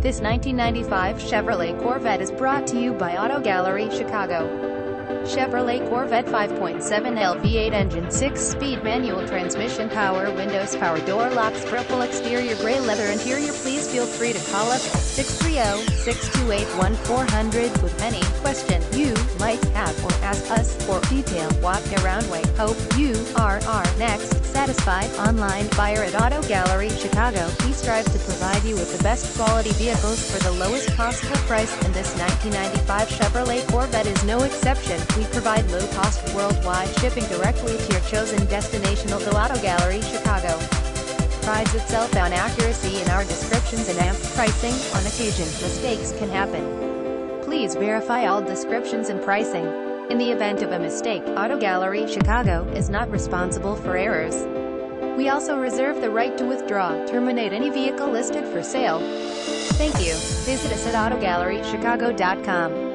This 1995 Chevrolet Corvette is brought to you by Auto Gallery Chicago. Chevrolet Corvette 5.7L V8 engine, 6-speed manual transmission, power windows, power door locks, purple exterior, gray leather interior. Please feel free to call us at 630-628-1400 with any question you might have, or ask us for detailed walk around. We hope you are our next satisfied online buyer at Auto Gallery Chicago. We strive to provide you with the best quality vehicles for the lowest possible price, and this 1995 Chevrolet Corvette is no exception. We provide low-cost worldwide shipping directly to your chosen destination. Although Auto Gallery Chicago prides itself on accuracy in our descriptions and amped pricing, on occasion, mistakes can happen. Please verify all descriptions and pricing. In the event of a mistake, Auto Gallery Chicago is not responsible for errors. We also reserve the right to withdraw, terminate any vehicle listed for sale. Thank you. Visit us at AutoGalleryChicago.com.